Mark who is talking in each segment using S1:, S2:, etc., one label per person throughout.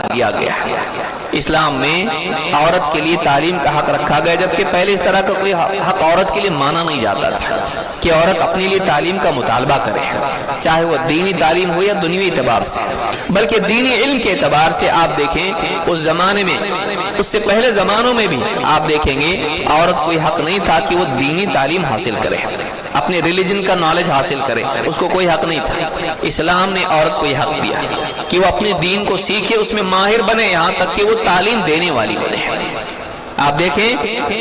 S1: دیا گیا ہے۔ اسلام میں عورت کے لیے تعلیم کا حق رکھا گیا، جبکہ پہلے اس طرح کا کوئی حق عورت کے لیے مانا نہیں جاتا تھا کہ عورت اپنے لیے تعلیم کا مطالبہ کرے، چاہے وہ دینی تعلیم ہو یا دنیوی اعتبار سے، بلکہ دینی علم کے اعتبار سے آپ دیکھیں اس زمانے میں، اس سے پہلے زمانوں میں بھی آپ دیکھیں گے عورت کوئی حق نہیں تھا کہ وہ دینی تعلیم حاصل کرے، اپنے ریلیجن کا نالج حاصل کرے، اس کو کوئی حق نہیں تھا۔ اسلام نے عورت کو یہ حق دیا کہ وہ اپنے دین کو سیکھے، اس میں ماہر بنے، یہاں تک کہ وہ تعلیم دینے والی بنے۔ آپ دیکھیں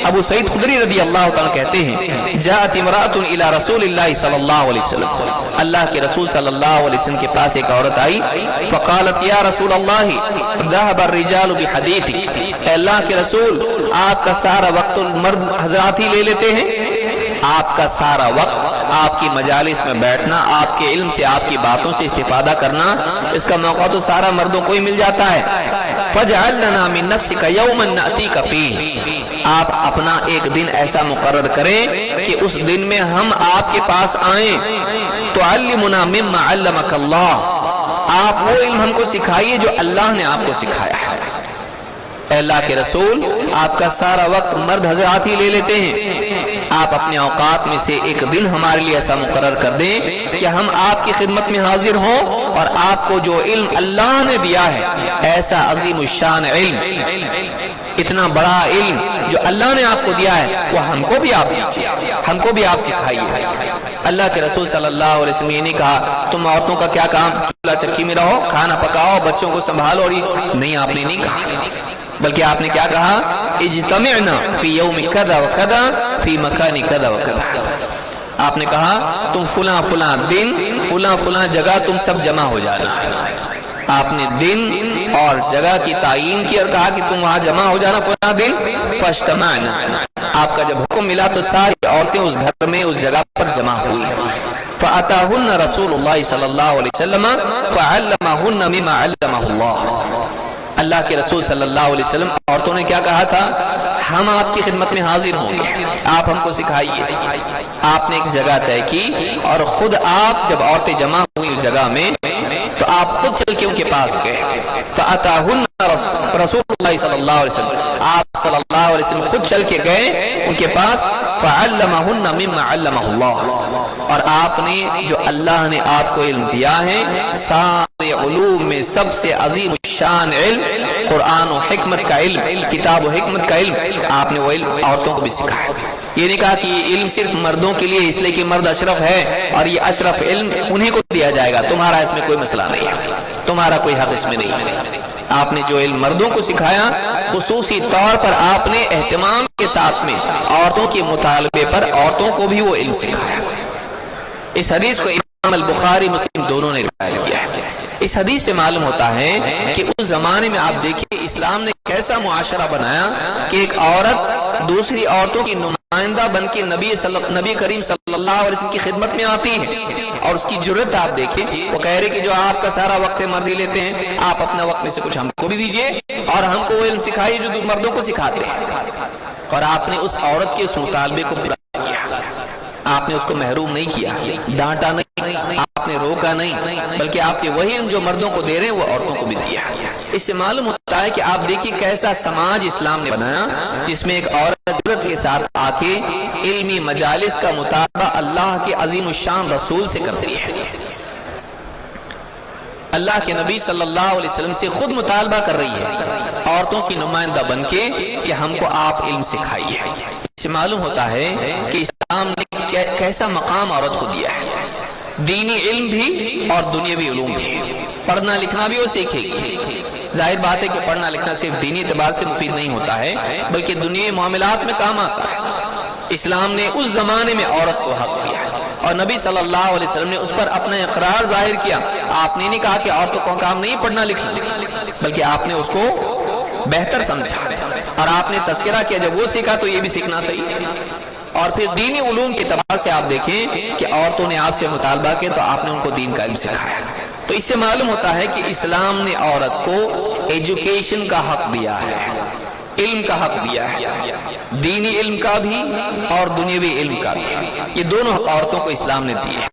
S1: ابو سعید خدری رضی اللہ تعالیٰ کہتے ہیں جاءت امرأۃ الی رسول اللہ صلی اللہ علیہ وسلم، اللہ کے رسول صلی اللہ علیہ وسلم کے پاس ایک عورت آئی، فقالت یا رسول اللہ ذهب الرجال بحدیثی، اے اللہ کے رسول آپ کا سارا وقت مرد حضرات ہی لے لیتے ہیں، آپ کا سارا وقت آپ کی مجالس میں بیٹھنا، آپ کے علم سے، آپ کی باتوں سے استفادہ کرنا، اس کا موقع تو سارا مردوں کو ہی مل جاتا ہے۔ فَجْعَلْ لَنَا مِن نَفْسِكَ يَوْمًا نَأْتِيكَ فِيهِ، آپ اپنا ایک دن ایسا مقرر کریں کہ اس دن میں ہم آپ کے پاس آئیں، تُعَلِّمُنَا مِمَّا عَلَّمَكَ اللَّهُ، آپ وہ علم ہم کو سکھائیے جو اللہ نے آپ کو سکھایا ہے۔ اے اللہ کے رسول آپ کا سارا وقت مرد حضرات ہی لے لیتے ہیں، آپ اپنے اوقات میں سے ایک دن ہمارے لیے ایسا مقرر کر دیں کہ ہم آپ کی خدمت میں حاضر ہوں اور آپ کو جو علم اللہ نے دیا ہے، ایسا عظیم الشان علم، اتنا بڑا علم جو اللہ نے آپ کو دیا ہے، وہ ہم کو بھی آپ دیجیے، ہم کو بھی آپ سکھائیے۔ اللہ کے رسول صلی اللہ علیہ وسلم یہ نہیں کہا تم عورتوں کا کیا کام، چولہا چکی میں رہو، کھانا پکاؤ، بچوں کو سنبھالو، نہیں، آپ نے نہیں کہا، بلکہ آپ نے کیا کہا اجتمعنا فی یوم کذا و کذا فی مکان کذا و کذا، آپ نے کہا تم فلاں فلاں دن فلاں فلاں جگہ تم سب جمع ہو جانا، آپ نے دن اور جگہ کی تعین کی اور کہا کہ تم وہاں جمع ہو جانا فلاں دن۔ فاجتمعنا، آپ کا جب حکم ملا تو ساری عورتیں اس گھر میں اس جگہ پر جمع ہوئی۔ فأتاہن رسول اللہ صلی اللہ علیہ وسلم فعلمہن مما علمہ اللہ، اللہ کے رسول صلی اللہ علیہ وسلم عورتوں نے کیا کہا تھا، ہم آپ کی خدمت میں حاضر ہوں گے، آپ ہم کو سکھائیے۔ آپ نے ایک جگہ طے کی اور خود آپ جب عورتیں جمع ہوئی اس جگہ میں تو آپ خود چل کے ان کے پاس گئے۔ فأتاہن رسول اللہ صلی اللہ علیہ وسلم، آپ صلی اللہ علیہ وسلم خود چل کے گئے ان کے پاس، فعلمہن مما علمہ اللہ، اور آپ نے جو اللہ نے آپ کو علم دیا ہے سارے علوم میں سب سے عظیم الشان علم، قرآن و حکمت کا علم، کتاب و حکمت کا علم، آپ نے وہ علم عورتوں کو بھی سکھایا۔ یہ نہیں کہا کہ یہ علم صرف مردوں کے لیے اس لیے کہ مرد اشرف ہے اور یہ اشرف علم انہیں کو دیا جائے گا، تمہارا اس میں کوئی مسئلہ نہیں ہے، تمہارا کوئی حق اس میں نہیں ہے۔ آپ نے جو علم مردوں کو سکھایا، خصوصی طور پر آپ نے اہتمام کے ساتھ میں عورتوں کے مطالبے پر عورتوں کو بھی وہ علم سکھایا۔ اس حدیث کو امام البخاری مسلم دونوں نے روایت کیا ہے۔ اس حدیث سے معلوم ہوتا ہے کہ اس زمانے میں آپ دیکھیں اسلام نے کیسا معاشرہ بنایا کہ ایک عورت دوسری عورتوں کی نمائندہ بن کے نبی کریم صلی اللہ علیہ وسلم کی خدمت میں آتی ہے، اور اس کی جرت آپ دیکھیں، وہ کہہ رہے کہ جو آپ کا سارا وقت مرد ہی لیتے ہیں، آپ اپنا وقت میں سے کچھ ہم کو بھی دیجئے اور ہم کو وہ علم سکھائیے جو مردوں کو سکھاتے ہیں۔ اور آپ نے اس عورت کے اس مطالبے کو پورا کیا، آپ نے اس کو محروم نہیں کیا، ڈانٹا نہیں، آپ نے روکا نہیں، بلکہ آپ نے وہی جو مردوں کو دے رہے ہیں وہ عورتوں کو بھی دیا۔ اس سے معلوم ہوتا ہے کہ آپ دیکھیے کیسا سماج اسلام نے بنایا جس میں ایک عورت جرت کے ساتھ آ کے علمی مجالس کا مطالبہ اللہ کے عظیم الشان رسول سے کرتی ہے، اللہ کے نبی صلی اللہ علیہ وسلم سے خود مطالبہ کر رہی ہے عورتوں کی نمائندہ بن کے کہ ہم کو آپ علم سکھائیے۔ اس سے معلوم ہوتا ہے کہ اسلام نے کیسا مقام عورت کو دیا ہے، دینی علم بھی اور دنیاوی علوم بھی، پڑھنا لکھنا بھی وہ سیکھے گی۔ ظاہر بات ہے کہ پڑھنا لکھنا صرف دینی اعتبار سے مفید نہیں ہوتا ہے بلکہ دنیاوی معاملات میں کام آتا ہے۔ اسلام نے اس زمانے میں عورت کو حق دیا اور نبی صلی اللہ علیہ وسلم نے اس پر اپنا اقرار ظاہر کیا۔ آپ نے نہیں کہا کہ عورتوں کو کام نہیں پڑھنا لکھنا، بلکہ آپ نے اس کو بہتر سمجھا اور آپ نے تذکرہ کیا جب وہ سیکھا تو یہ بھی سیکھنا چاہیے۔ اور پھر دینی علوم کے اعتبار سے آپ دیکھیں کہ عورتوں نے آپ سے مطالبہ کیا تو آپ نے ان کو دین کا علم سکھایا۔ تو اس سے معلوم ہوتا ہے کہ اسلام نے عورت کو ایجوکیشن کا حق دیا ہے، علم کا حق دیا ہے، دینی علم کا بھی اور دنیاوی علم کا بھی، یہ دونوں حق عورتوں کو اسلام نے دیے۔